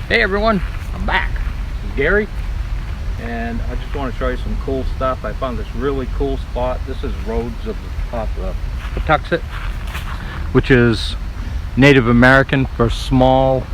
Hey everyone, I'm back. This is Gary, and I just want to show you some cool stuff. I found this really cool spot. This is Rhodes of the Patuxet, which is Native American for small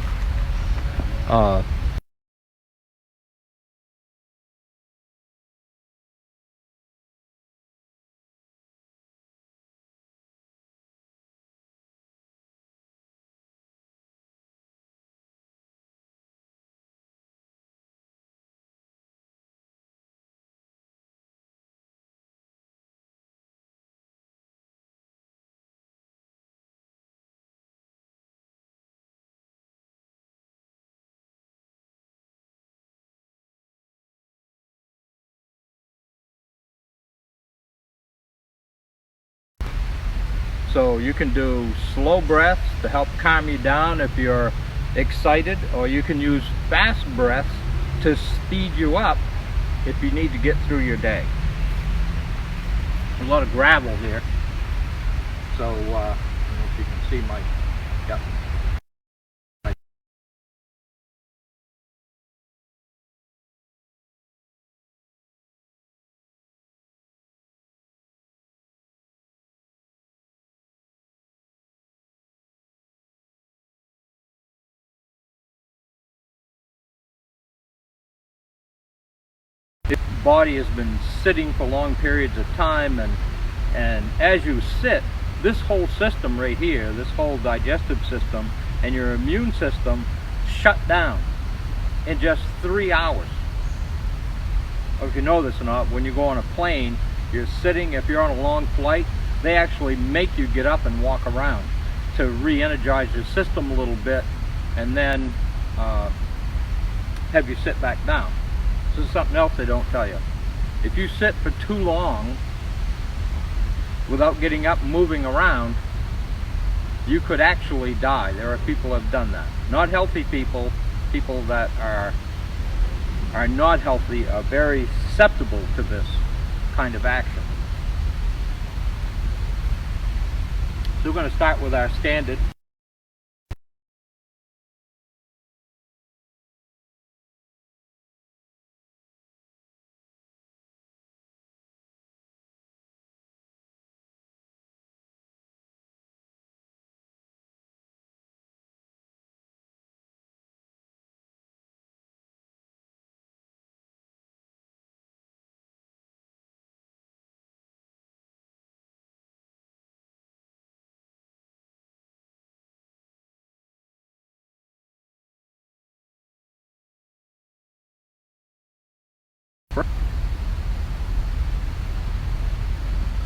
so you can do slow breaths to help calm you down if you're excited, or you can use fast breaths to speed you up if you need to get through your day. A lot of gravel here, so I don't know if you can see my body has been sitting for long periods of time, and as you sit, this whole system right here, this whole digestive system and your immune system shut down in just 3 hours. Or if you know this or not, when you go on a plane, you're sitting, if you're on a long flight, they actually make you get up and walk around to re-energize your system a little bit, and then have you sit back down. This is something else they don't tell you. If you sit for too long without getting up and moving around, you could actually die. There are people who have done that. Not healthy people, people that are not healthy are very susceptible to this kind of action. So we're going to start with our standard.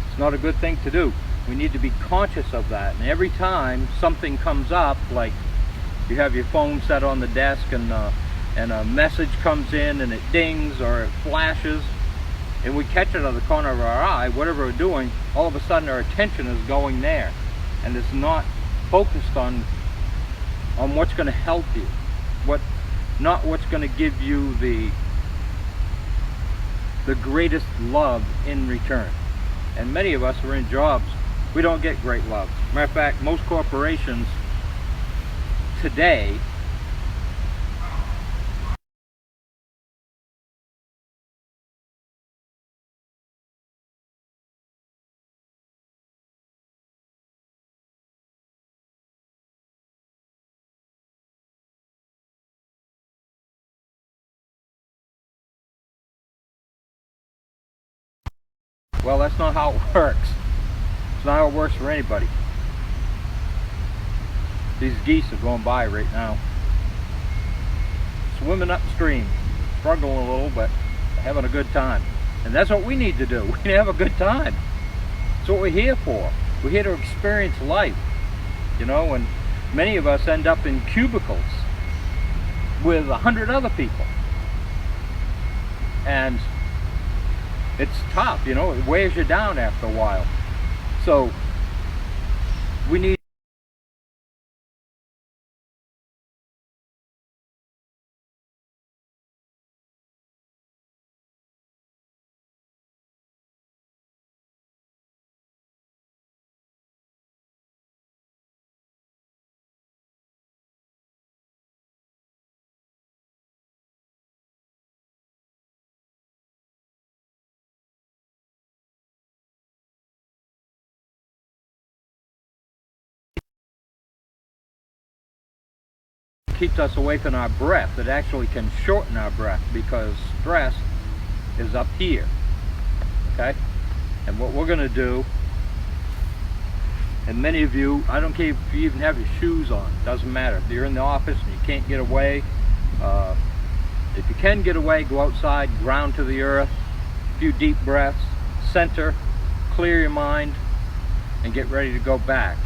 It's not a good thing to do. We need to be conscious of that, and every time something comes up, like you have your phone set on the desk and a message comes in and it dings or it flashes, and we catch it out of the corner of our eye, whatever we're doing, all of a sudden our attention is going there, and it's not focused on what's going to help you, not what's going to give you the greatest love in return. And many of us are in jobs we don't get great love. Matter of fact, most corporations today well, that's not how it works. It's not how it works for anybody. These geese are going by right now, swimming upstream, struggling a little, but having a good time. And that's what we need to do. We need to have a good time. That's what we're here for. We're here to experience life, you know, and many of us end up in cubicles with 100 other people. And it's tough, you know, it wears you down after a while. So we need keeps us away from our breath. It actually can shorten our breath because stress is up here, okay? And what we're gonna do, and many of you, I don't care if you even have your shoes on, doesn't matter. If you're in the office and you can't get away, if you can get away, go outside, ground to the earth, a few deep breaths, center, clear your mind, and get ready to go back.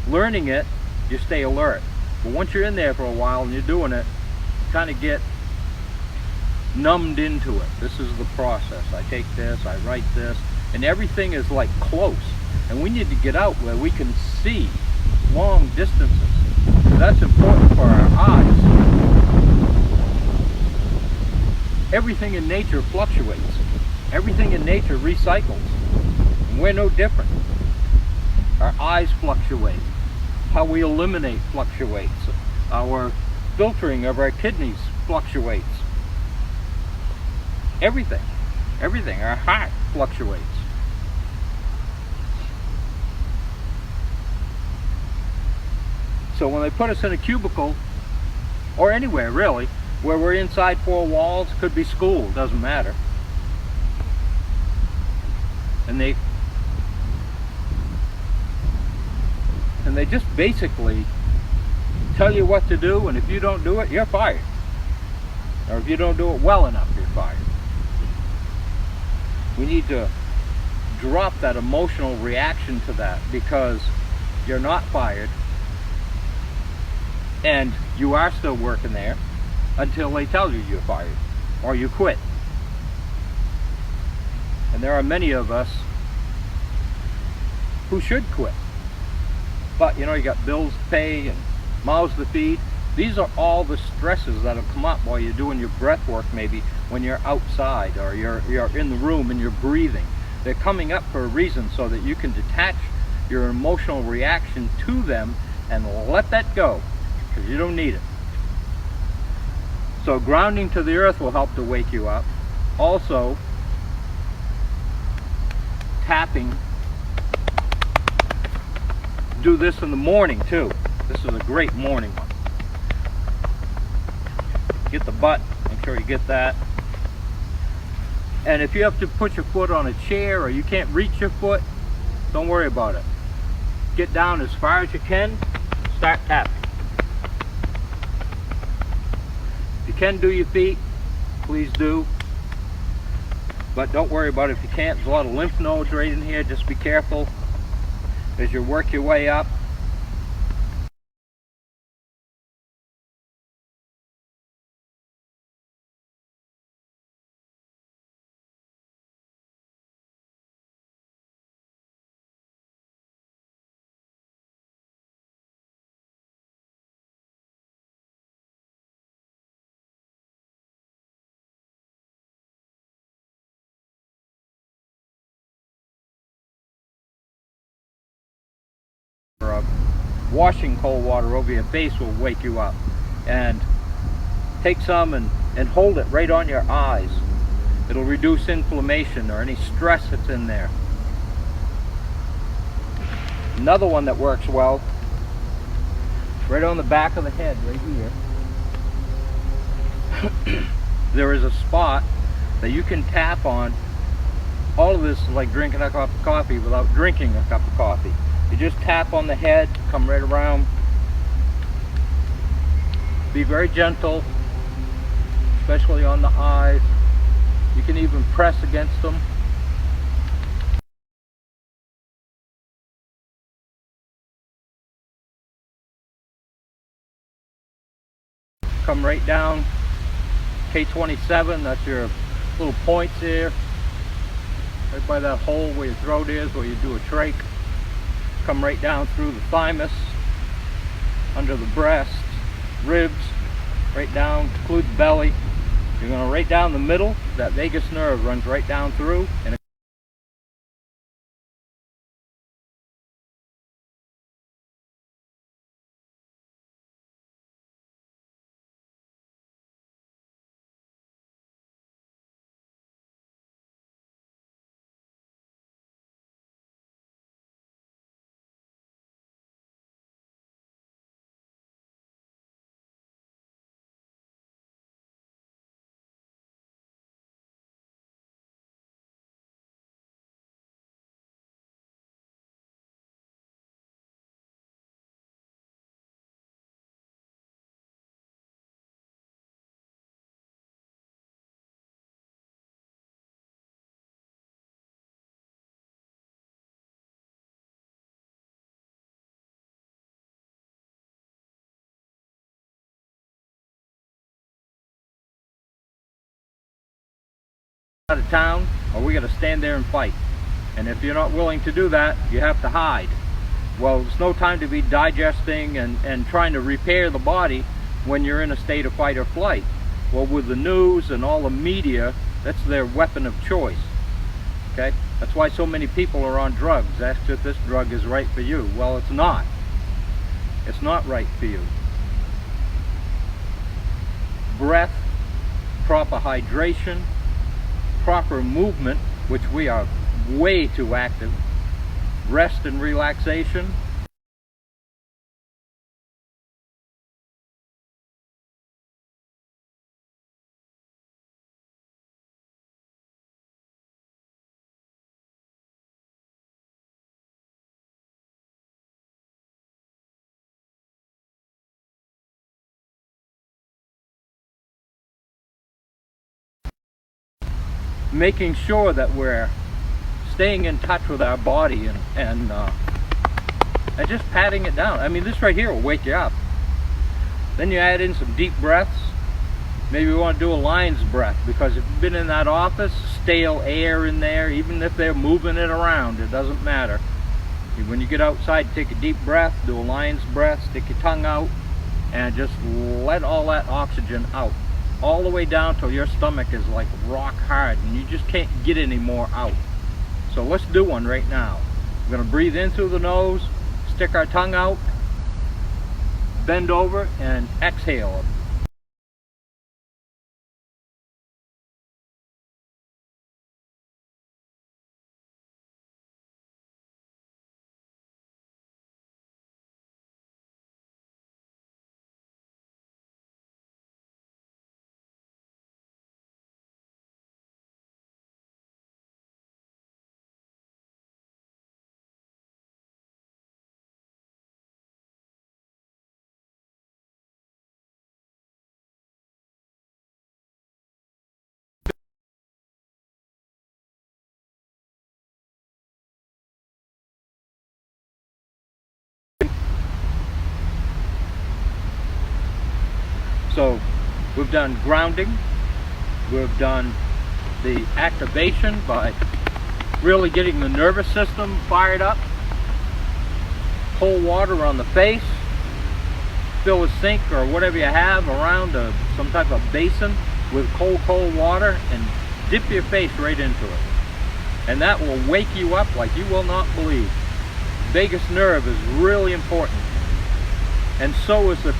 Learning it, you stay alert. But once you're in there for a while and you're doing it, you kind of get numbed into it. This is the process. I take this, I write this, and everything is like close. And we need to get out where we can see long distances. That's important for our eyes. Everything in nature fluctuates. Everything in nature recycles. And we're no different. Our eyes fluctuate. How we eliminate fluctuates. Our filtering of our kidneys fluctuates. Everything. Everything. Our heart fluctuates. So when they put us in a cubicle, or anywhere really, where we're inside four walls, could be school, doesn't matter. And they just basically tell you what to do, and if you don't do it, you're fired. Or if you don't do it well enough, you're fired. We need to drop that emotional reaction to that, because you're not fired, and you are still working there until they tell you you're fired or you quit. And there are many of us who should quit. But you know, you got bills to pay and mouths to feed. These are all the stresses that have come up while you're doing your breath work, maybe when you're outside or you're in the room and you're breathing. They're coming up for a reason, so that you can detach your emotional reaction to them and let that go, because you don't need it. So grounding to the earth will help to wake you up. Also, tapping. Do this in the morning too. This is a great morning one. Get the butt, make sure you get that. And if you have to put your foot on a chair or you can't reach your foot, don't worry about it. Get down as far as you can, start tapping. If you can do your feet, please do. But don't worry about it if you can't. There's a lot of lymph nodes right in here. Just be careful as you work your way up. Washing cold water over your face will wake you up. And take some and hold it right on your eyes. It'll reduce inflammation or any stress that's in there. Another one that works well, right on the back of the head, right here. There is a spot that you can tap on. All of this is like drinking a cup of coffee without drinking a cup of coffee. You just tap on the head, come right around. Be very gentle, especially on the eyes. You can even press against them. Come right down, K27, that's your little points there. Right by that hole where your throat is, where you do a trach. Come right down through the thymus, under the breast, ribs, right down, include the belly, You're going to right down the middle. That vagus nerve runs right down through, and out of town, or we got to stand there and fight. And if you're not willing to do that, you have to hide. Well, it's no time to be digesting and trying to repair the body when you're in a state of fight or flight. Well, with the news and all the media, that's their weapon of choice. Okay? That's why so many people are on drugs. Ask if this drug is right for you. Well, it's not. It's not right for you. Breath, proper hydration, proper movement, which we are way too active, rest and relaxation, making sure that we're staying in touch with our body and just patting it down. I mean, this right here will wake you up. Then you add in some deep breaths. Maybe you want to do a lion's breath, because if you've been in that office, stale air in there, even if they're moving it around, it doesn't matter. When you get outside, take a deep breath, do a lion's breath, stick your tongue out, and just let all that oxygen out, all the way down till your stomach is like rock hard and you just can't get any more out. So let's do one right now. We're going to breathe in through the nose, stick our tongue out, bend over, and exhale. So we've done grounding, we've done the activation by really getting the nervous system fired up, cold water on the face, fill a sink or whatever you have around some type of basin with cold water and dip your face right into it. And that will wake you up like you will not believe. Vagus nerve is really important. And so is the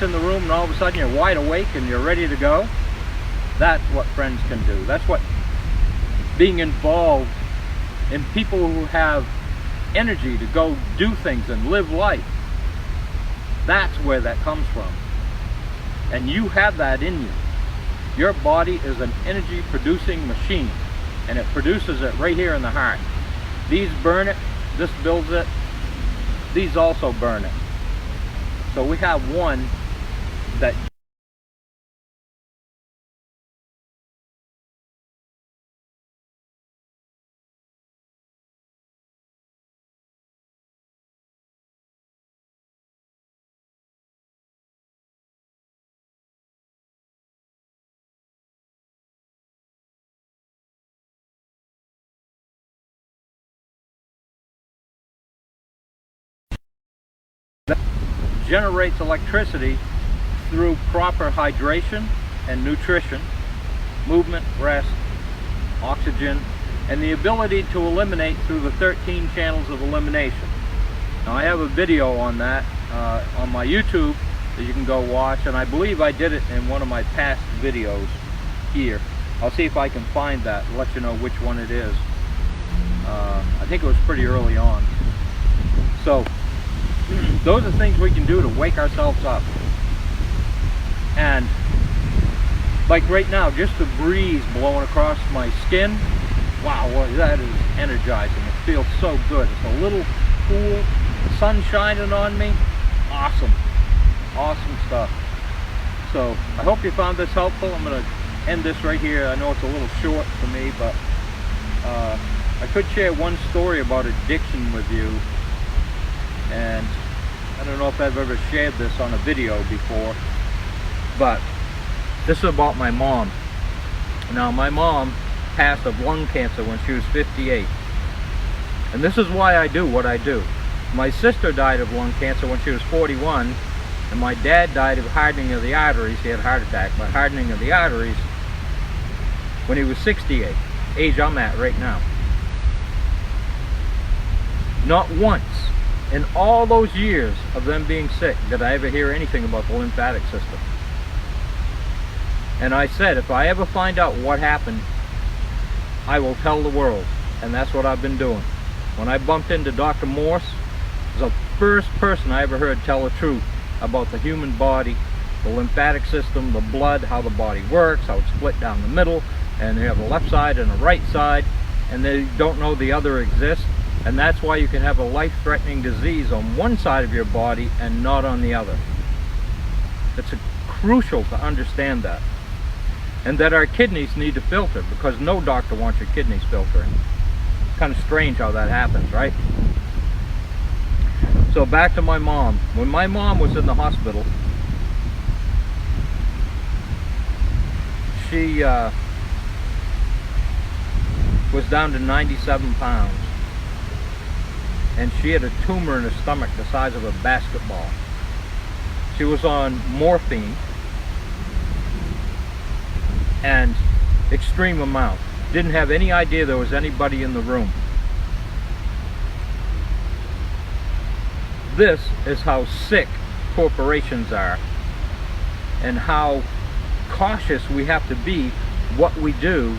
in the room, and all of a sudden you're wide awake and you're ready to go. That's what friends can do. That's what being involved in people who have energy to go do things and live life, that's where that comes from. And you have that in you. Your body is an energy producing machine, and it produces it right here in the heart. These burn it, this builds it, these also burn it. So we have one that generates electricity through proper hydration and nutrition, movement, rest, oxygen, and the ability to eliminate through the 13 channels of elimination. Now I have a video on that on my YouTube that you can go watch, and I believe I did it in one of my past videos here. I'll see if I can find that and let you know which one it is. I think it was pretty early on. So those are things we can do to wake ourselves up. And like right now, just the breeze blowing across my skin, wow, well, that is energizing. It feels so good. It's a little cool, sun shining on me. Awesome, awesome stuff. So I hope you found this helpful. I'm going to end this right here. I know it's a little short for me, but I could share one story about addiction with you, and I don't know if I've ever shared this on a video before, but this is about my mom. Now my mom passed of lung cancer when she was 58, and this is why I do what I do. My sister died of lung cancer when she was 41, and my dad died of hardening of the arteries. He had a heart attack, but hardening of the arteries when he was 68, age I'm at right now. Not once in all those years of them being sick did I ever hear anything about the lymphatic system. And I said, if I ever find out what happened, I will tell the world. And that's what I've been doing. When I bumped into Dr. Morse, he was the first person I ever heard tell the truth about the human body, the lymphatic system, the blood, how the body works, how it's split down the middle, and you have a left side and a right side, and they don't know the other exists. And that's why you can have a life-threatening disease on one side of your body and not on the other. It's crucial to understand that. And that our kidneys need to filter, because no doctor wants your kidneys filtering. It's kind of strange how that happens, right? So back to my mom. When my mom was in the hospital, she was down to 97 pounds. And she had a tumor in her stomach the size of a basketball. She was on morphine and extreme amount. Didn't have any idea there was anybody in the room. This is how sick corporations are, and how cautious we have to be what we do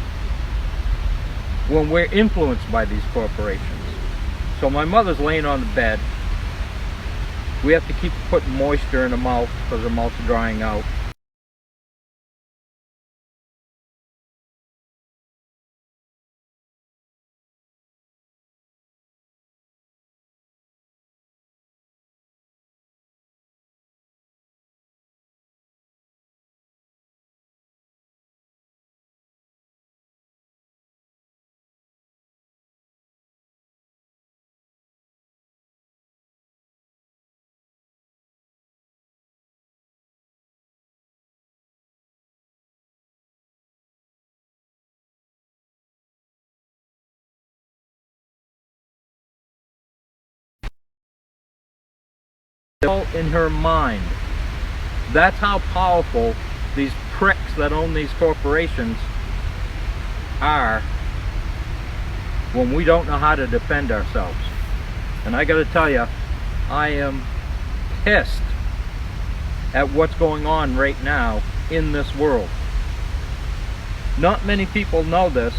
when we're influenced by these corporations. So my mother's laying on the bed. We have to keep putting moisture in her mouth because her mouth's drying out. All in her mind. That's how powerful these pricks that own these corporations are when we don't know how to defend ourselves. And I gotta tell you, I am pissed at what's going on right now in this world. Not many people know this,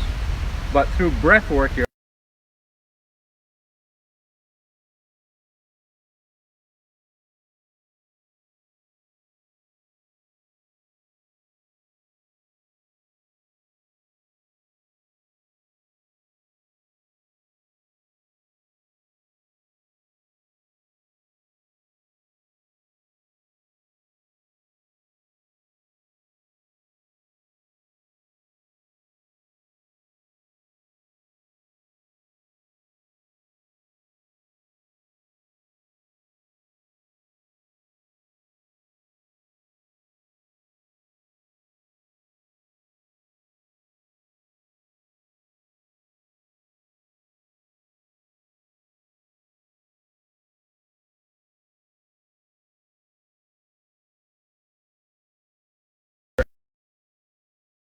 but through breath work, you're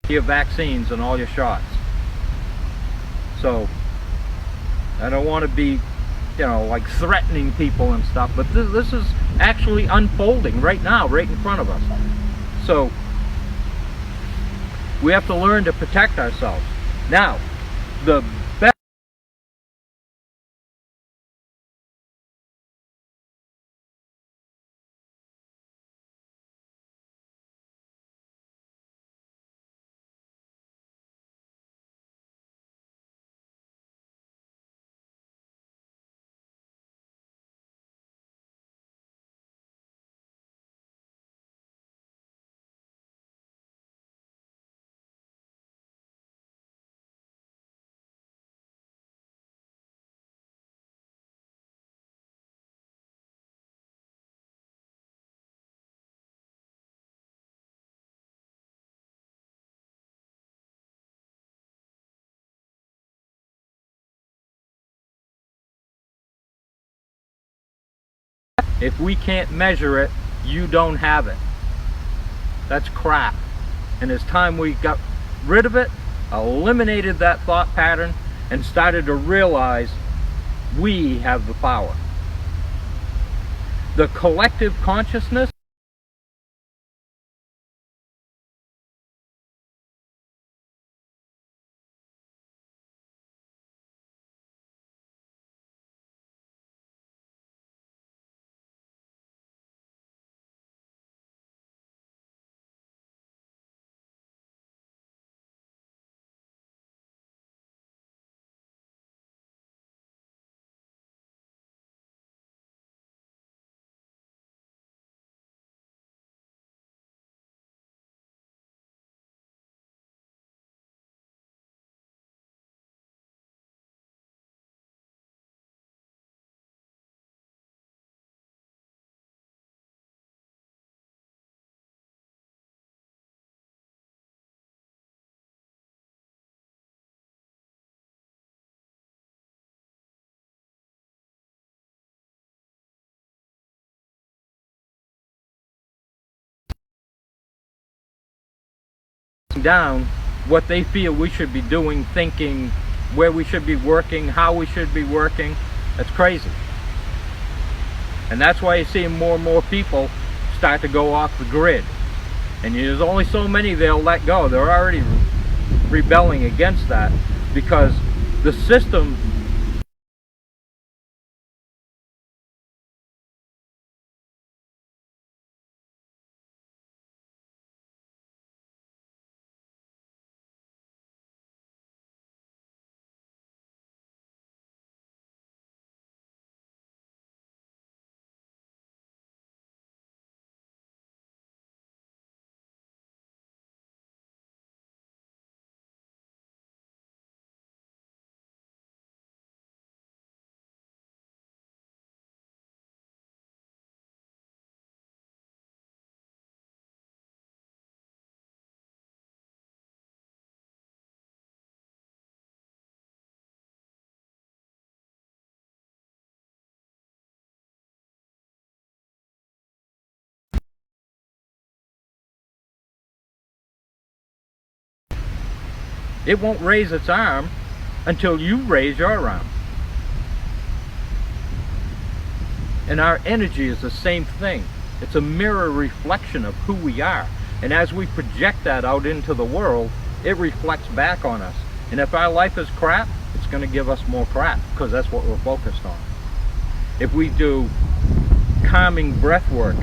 your vaccines and all your shots. So I don't want to be, you know, like threatening people and stuff, but this is actually unfolding right now, right in front of us. So we have to learn to protect ourselves. Now, the best if we can't measure it, you don't have it. That's crap. And it's time we got rid of it, eliminated that thought pattern, and started to realize we have the power. The collective consciousness down what they feel we should be doing, thinking, where we should be working, how we should be working. That's crazy. And that's why you're seeing more and more people start to go off the grid. And there's only so many they'll let go. They're already rebelling against that because the system it won't raise its arm until you raise your arm. And our energy is the same thing. It's a mirror reflection of who we are. And as we project that out into the world, it reflects back on us. And if our life is crap, it's going to give us more crap because that's what we're focused on. If we do calming breath work,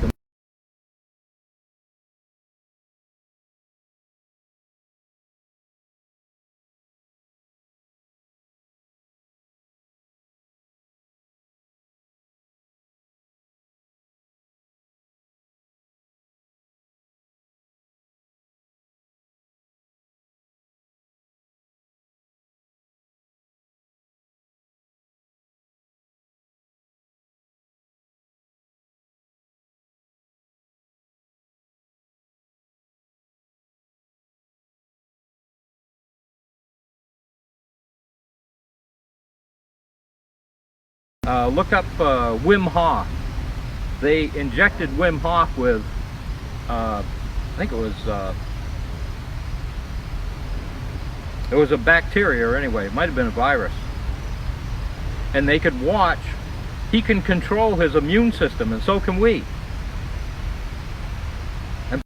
look up Wim Hof. They injected Wim Hof with, I think it was It was a bacteria anyway, it might have been a virus. And they could watch, he can control his immune system, and so can we. And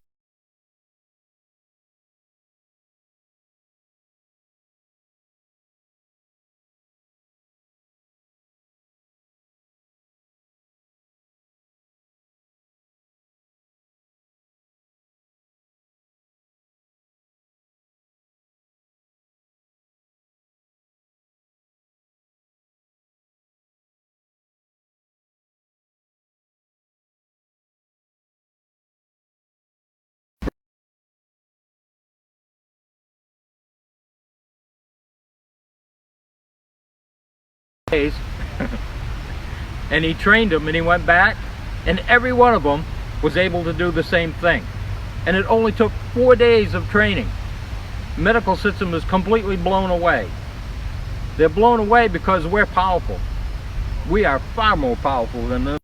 and he trained them, and he went back, and every one of them was able to do the same thing. And it only took 4 days of training. The medical system is completely blown away. They're blown away because we're powerful. We are far more powerful than them.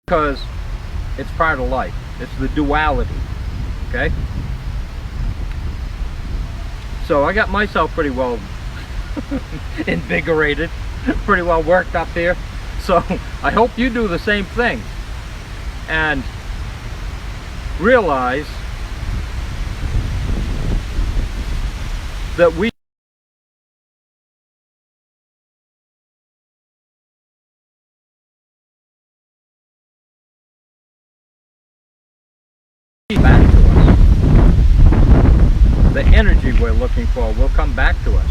Because it's part of life. It's the duality, okay? So I got myself pretty well invigorated, pretty well worked up here. So I hope you do the same thing and realize that we back to us. The energy we're looking for will come back to us.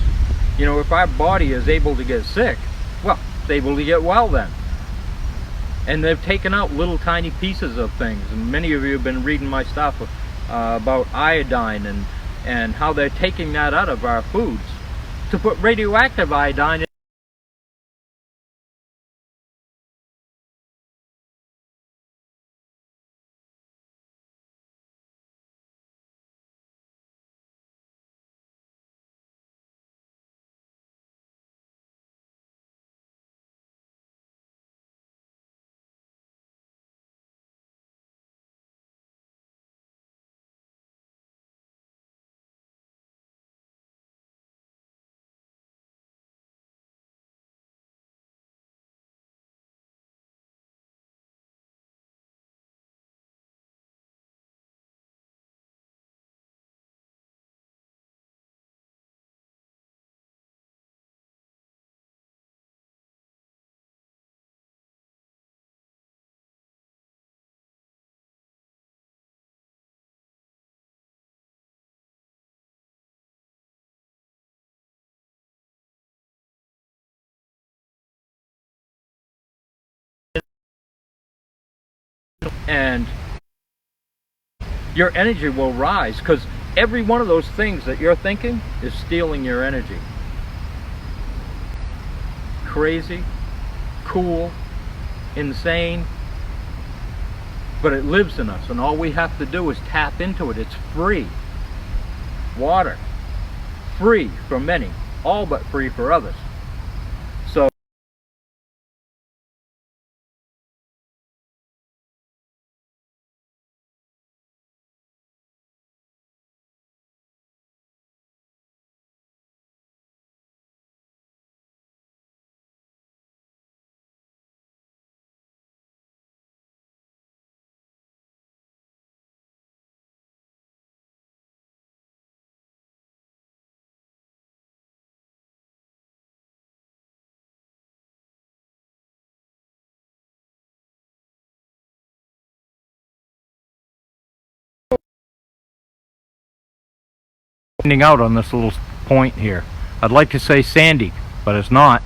You know, if our body is able to get sick, well, it's able to get well then. And they've taken out little tiny pieces of things. And many of you have been reading my stuff about iodine and how they're taking that out of our foods to put radioactive iodine in. And your energy will rise, because every one of those things that you're thinking is stealing your energy. Crazy, cool, insane, but it lives in us, and all we have to do is tap into it. It's free. Water, free for many, all but free for others. Standing out on this little point here. I'd like to say sandy, but it's not.